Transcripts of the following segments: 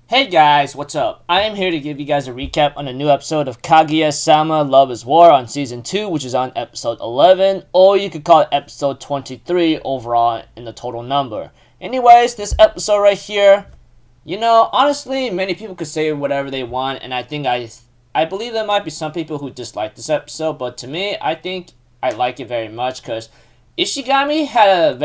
Hey guys, what's up? I am here to give you guys a recap on a new episode of Kaguya-sama Love is War on Season 2, which is on episode 11, or you could call it episode 23 overall in the total number. Anyways, this episode right here, honestly, many people could say whatever they want, and I believe there might be some people who dislike this episode, but to me, I think I like it very much, because Ishigami had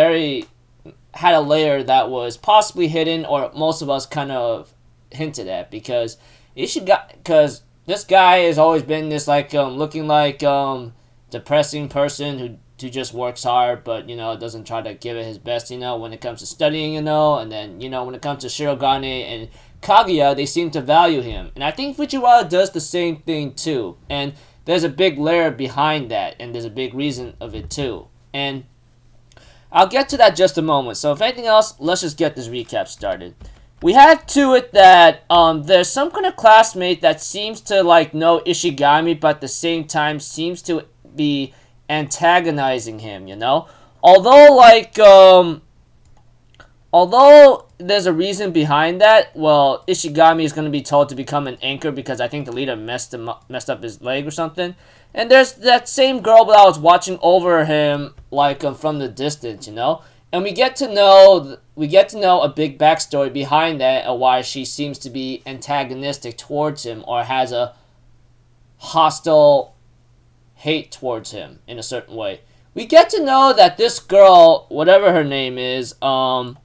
a layer that was possibly hidden, or most of us kind of hinted at, because this guy has always been this looking like depressing person who just works hard, but doesn't try to give it his best when it comes to studying, and then when it comes to Shirogane and Kaguya, they seem to value him, and I think Fujiwara does the same thing too, and there's a big layer behind that, and there's a big reason of it too, and I'll get to that just a moment. So if anything else, let's just get this recap started. We have to it that there's some kind of classmate that seems to know Ishigami, but at the same time seems to be antagonizing him. Although there's a reason behind that. Well, Ishigami is going to be told to become an anchor because I think the leader messed up his leg or something. And there's that same girl that I was watching over him from the distance, And we get to know a big backstory behind that and why she seems to be antagonistic towards him or has a hostile hate towards him in a certain way. We get to know that this girl, whatever her name is known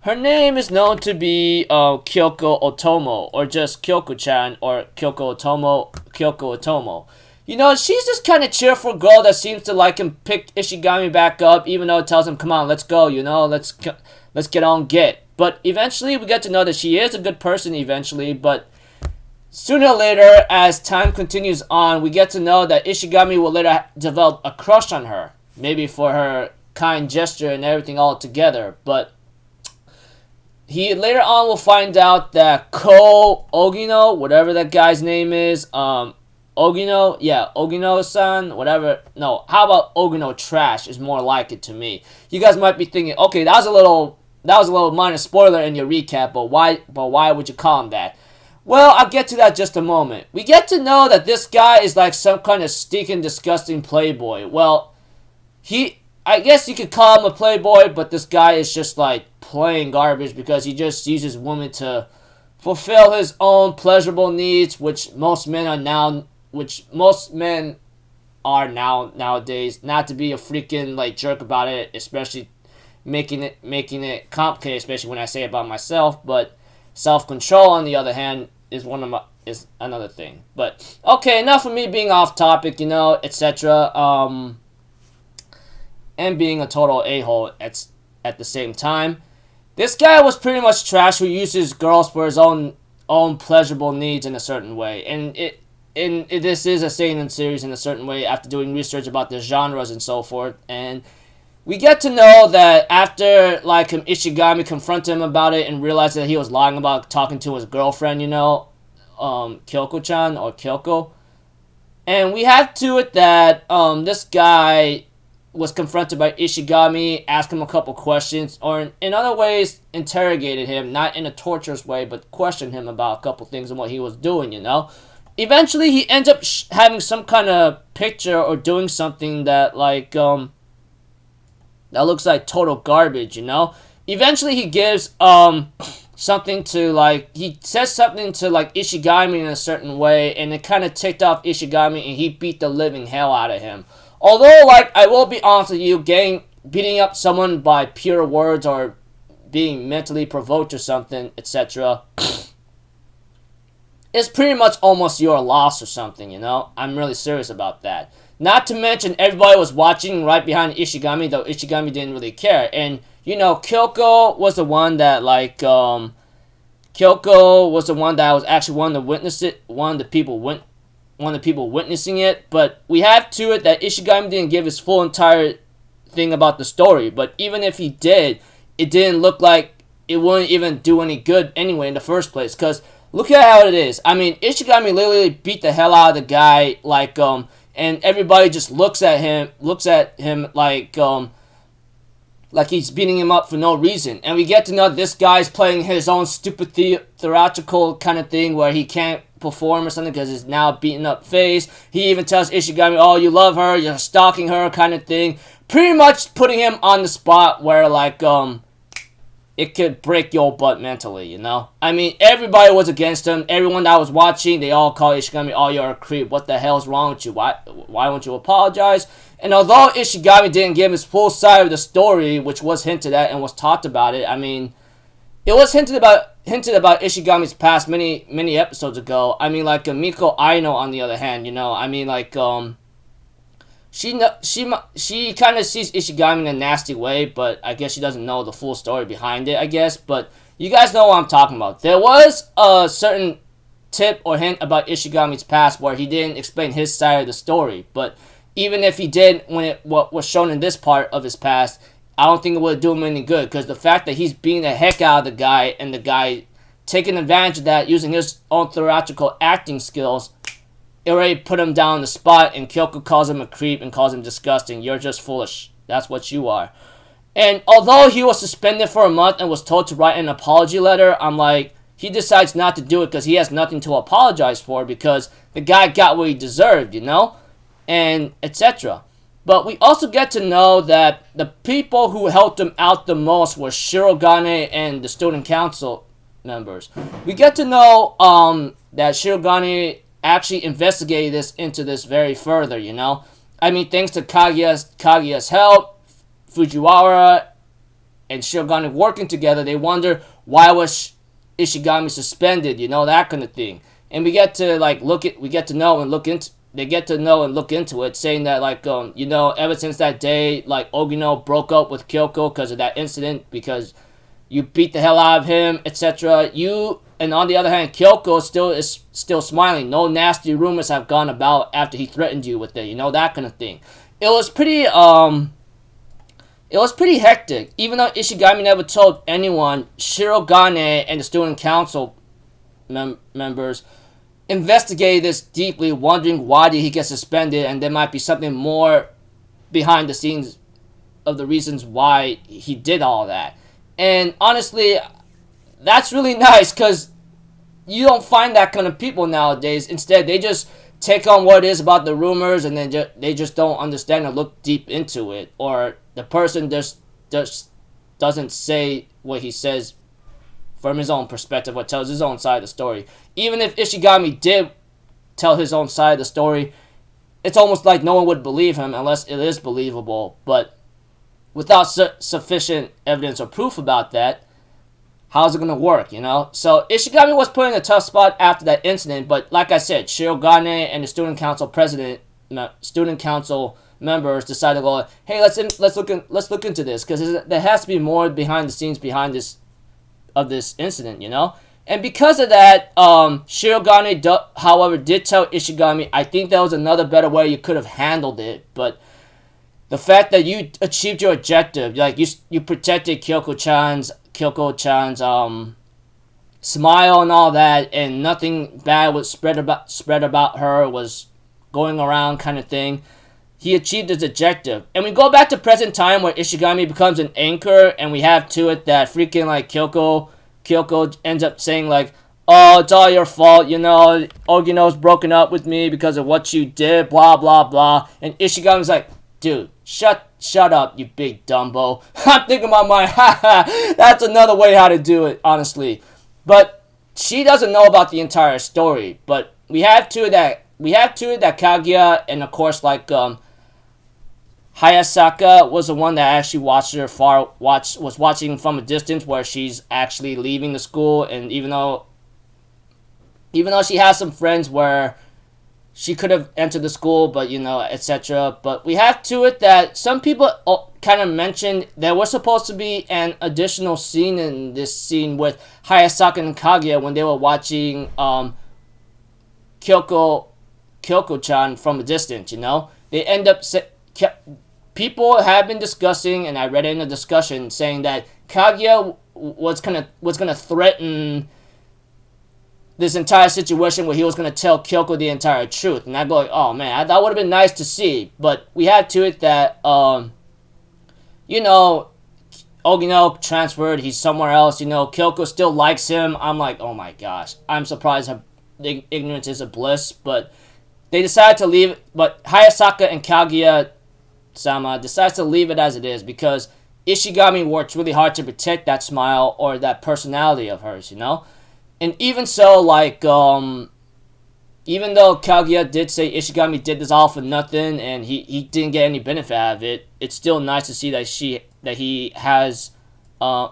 to be Kyoko Otomo, or just Kyoko-chan, or Kyoko Otomo. She's this kind of cheerful girl that seems to pick Ishigami back up, even though it tells him, come on, let's go, let's get on get. But eventually we get to know that she is a good person eventually, but sooner or later, as time continues on, we get to know that Ishigami will later develop a crush on her. Maybe for her kind gesture and everything all together, but he later on will find out that Ogino, whatever that guy's name is, Ogino-san, whatever. No, how about Ogino Trash is more like it to me. You guys might be thinking, okay, that was a little minor spoiler in your recap, but why would you call him that? Well, I'll get to that just a moment. We get to know that this guy is some kind of stinking, disgusting playboy. Well, I guess you could call him a playboy, but this guy is just playing garbage because he just uses women to fulfill his own pleasurable needs, which most men are nowadays. Not to be a freaking jerk about it, especially making it complicated, especially when I say it about myself. But self-control, on the other hand, is another thing. But okay, enough of me being off topic, etc. And being a total a-hole at the same time. This guy was pretty much trash who uses girls for his own pleasurable needs in a certain way. And this is a seinen series in a certain way after doing research about the genres and so forth. And we get to know that after Ishigami confronted him about it and realized that he was lying about talking to his girlfriend, Kyoko-chan or Kyoko. And we have to it that this guy was confronted by Ishigami, asked him a couple questions, or in other ways interrogated him, not in a torturous way, but questioned him about a couple things and what he was doing, Eventually, he ends up having some kind of picture or doing something that that looks like total garbage, Eventually, he gives something to he says something to Ishigami in a certain way, and it kind of ticked off Ishigami, and he beat the living hell out of him. Although, I will be honest with you, beating up someone by pure words or being mentally provoked or something, etc., is pretty much almost your loss or something, I'm really serious about that. Not to mention, everybody was watching right behind Ishigami, though Ishigami didn't really care. And, Kyoko was the one that, Kyoko was the one that was actually one of the people witnessing it, but we have to it that Ishigami didn't give his full entire thing about the story, but even if he did, it didn't look like it wouldn't even do any good anyway in the first place, because look at how it is. I mean, Ishigami literally beat the hell out of the guy, and everybody just looks at him like he's beating him up for no reason. And we get to know this guy's playing his own stupid theatrical kind of thing where he can't perform or something because he's now beaten up face. He even tells Ishigami, oh, you love her, you're stalking her kind of thing. Pretty much putting him on the spot where, like, it could break your butt mentally, you know? I mean, everybody was against him. Everyone that was watching, they all called Ishigami, oh, you're a creep. What the hell's wrong with you? Why won't you apologize? And although Ishigami didn't give his full side of the story, which was hinted at and was talked about it, I mean, it was hinted about Ishigami's past many episodes ago. I mean, like, Miko Aino, on the other hand, you know, I mean, like, she kind of sees Ishigami in a nasty way, but I guess she doesn't know the full story behind it, I guess. But you guys know what I'm talking about. There was a certain tip or hint about Ishigami's past where he didn't explain his side of the story, but even if he did, what was shown in this part of his past, I don't think it would do him any good, because the fact that he's beating the heck out of the guy, and the guy taking advantage of that, using his own theatrical acting skills, it already put him down on the spot, and Kyoko calls him a creep and calls him disgusting. You're just foolish. That's what you are. And although he was suspended for a month and was told to write an apology letter, I'm like, he decides not to do it because he has nothing to apologize for, because the guy got what he deserved, you know? And etc. But we also get to know that the people who helped him out the most were Shirogane and the student council members. We get to know that Shirogane actually investigated into this very further, you know? I mean, thanks to Kaguya's help, Fujiwara and Shirogane working together, they wonder why was Ishigami suspended, you know, that kind of thing. And we get to know and look into it, saying that, like, you know, ever since that day, like, Ogino broke up with Kyoko because of that incident, because you beat the hell out of him, etc. And on the other hand, Kyoko is still smiling. No nasty rumors have gone about after he threatened you with it, you know, that kind of thing. It was pretty hectic. Even though Ishigami never told anyone, Shirogane and the student council members investigated this deeply, wondering why did he get suspended, and there might be something more behind the scenes of the reasons why he did all that. And honestly, that's really nice, because you don't find that kind of people nowadays. Instead, they just take on what it is about the rumors, and then they just don't understand or look deep into it, or the person just doesn't say what he says from his own perspective, or tells his own side of the story. Even if Ishigami did tell his own side of the story, it's almost like no one would believe him unless it is believable. But without sufficient evidence or proof about that, how's it going to work, you know? So Ishigami was put in a tough spot after that incident, but like I said, Shirogane and the student council members decided to go, hey, let's look into this, because there has to be more behind the scenes behind this incident, you know? And because of that, Shirogane, however, did tell Ishigami, I think that was another better way you could have handled it, but the fact that you achieved your objective, like, you protected Kyoko-chan's smile and all that, and nothing bad was spread about her was going around kind of thing. He achieved his objective. And we go back to present time where Ishigami becomes an anchor, and we have to it that freaking, like, Kyoko ends up saying, like, oh, it's all your fault, you know, Ogino's broken up with me because of what you did, blah, blah, blah. And Ishigami's like, dude, shut up, you big Dumbo. I'm thinking about my, that's another way how to do it, honestly. But she doesn't know about the entire story. But we have to it that Kaguya, and of course, like, Hayasaka was the one that actually was watching from a distance where she's actually leaving the school, and even though she has some friends where she could have entered the school, but, you know, etc. But we have to it that some people kind of mentioned there was supposed to be an additional scene in this scene with Hayasaka and Kaguya when they were watching Kyoko-chan from a distance, you know? They end up... People have been discussing, and I read it in a discussion, saying that Kaguya was gonna threaten this entire situation where he was gonna tell Kyoko the entire truth. And I go, oh man, that would have been nice to see. But we had to it that, you know, Ogino transferred, he's somewhere else, Kyoko still likes him. I'm like, oh my gosh. I'm surprised her ignorance is a bliss, but they decided to leave, but Hayasaka and Kaguya-sama decides to leave it as it is because Ishigami works really hard to protect that smile or that personality of hers, And even so, even though Kaguya did say Ishigami did this all for nothing and he didn't get any benefit out of it, it's still nice to see that she has a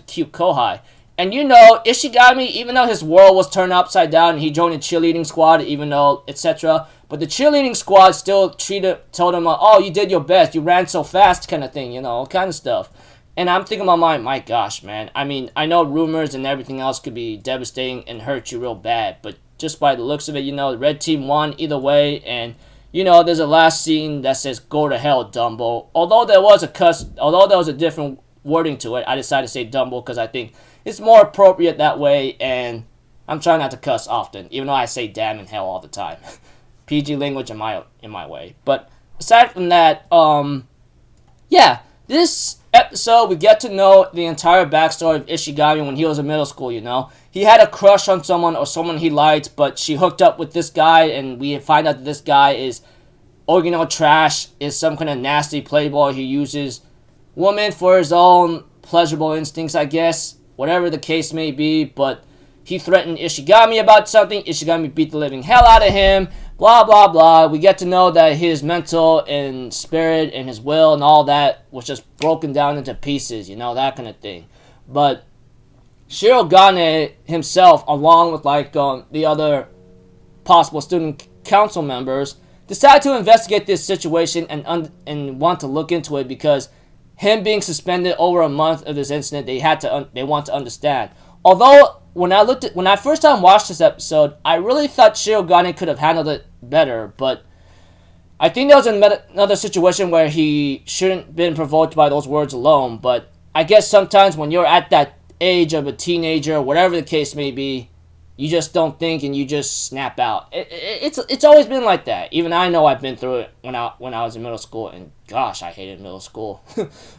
cute kohai. And Ishigami, even though his world was turned upside down and he joined the cheerleading squad, even though etc., but the cheerleading squad still told him, oh, you did your best, you ran so fast, kind of thing, kind of stuff. And I'm thinking in my mind, my gosh, man. I mean, I know rumors and everything else could be devastating and hurt you real bad, but just by the looks of it, the red team won either way, and there's a last scene that says "Go to hell, Dumbo." Although there was a different wording to it, I decided to say Dumbo because I think it's more appropriate that way, and I'm trying not to cuss often, even though I say damn and hell all the time. PG language in my way. But aside from that, yeah, this episode we get to know the entire backstory of Ishigami when he was in middle school. He had a crush on someone or someone he liked, but she hooked up with this guy, and we find out that this guy is trash, is some kind of nasty playboy who uses women for his own pleasurable instincts, I guess. Whatever the case may be, but he threatened Ishigami about something. Ishigami beat the living hell out of him. Blah, blah, blah. We get to know that his mental and spirit and his will and all that was just broken down into pieces, that kind of thing. But Shirogane himself, along with the other possible student council members, decided to investigate this situation and want to look into it because him being suspended over a month of this incident, they want to understand. Although when I first time watched this episode, I really thought Shirogane could have handled it better, but I think there was another situation where he shouldn't been provoked by those words alone. But I guess sometimes when you're at that age of a teenager, whatever the case may be, you just don't think and you just snap out. It's always been like that. Even I know I've been through it when I was in middle school, and gosh, I hated middle school.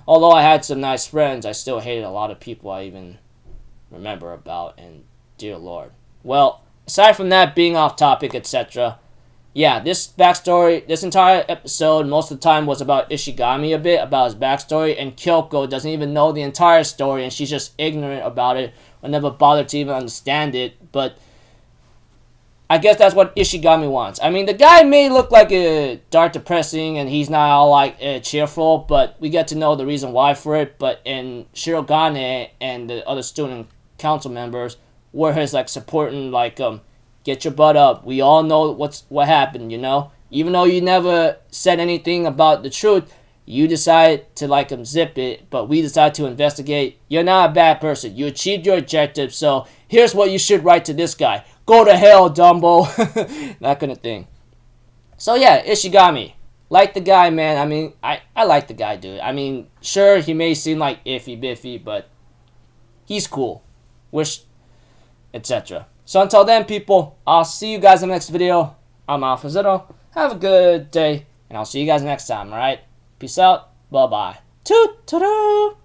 Although I had some nice friends, I still hated a lot of people I even remember about, and dear Lord. Well, aside from that being off topic, etc., yeah, this backstory, this entire episode, most of the time was about Ishigami a bit, about his backstory, and Kyoko doesn't even know the entire story, and she's just ignorant about it, or never bothered to even understand it, but I guess that's what Ishigami wants. I mean, the guy may look like a dark depressing, and he's not all cheerful, but we get to know the reason why for it, but in Shirogane and the other student council members were his supporting get your butt up. We all know what happened, Even though you never said anything about the truth, you decide to zip it, but we decide to investigate. You're not a bad person. You achieved your objective, so here's what you should write to this guy. Go to hell, Dumbo. That kind of thing. So yeah, Ishigami. Like the guy, man. I mean, I like the guy, dude. I mean, sure, he may seem like iffy biffy, but he's cool. Etc. So until then, people, I'll see you guys in the next video. I'm Alpha Zero. Have a good day, and I'll see you guys next time, alright? Peace out. Bye-bye. Toot-toot-toot.